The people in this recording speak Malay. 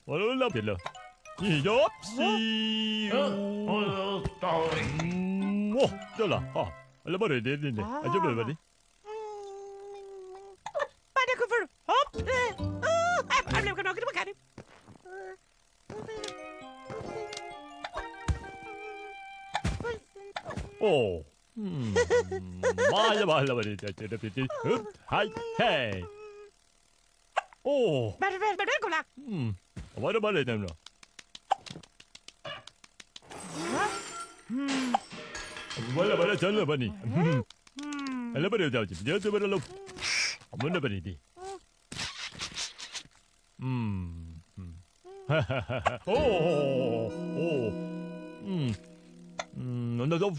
Olabilir. Yapsi. Oh, dah ha. Ala bare de de. Aja bare bare. Pada kufur. Hop. Ablam kan aku makan. Oh. Mala mala bare de de piti. Hai. Hey. Oh. Bare kulak. Bara bare de no. Bara chal bani. Ala bare jao ji. Je bare lo. Mana bani di. Oh. Oh. No no.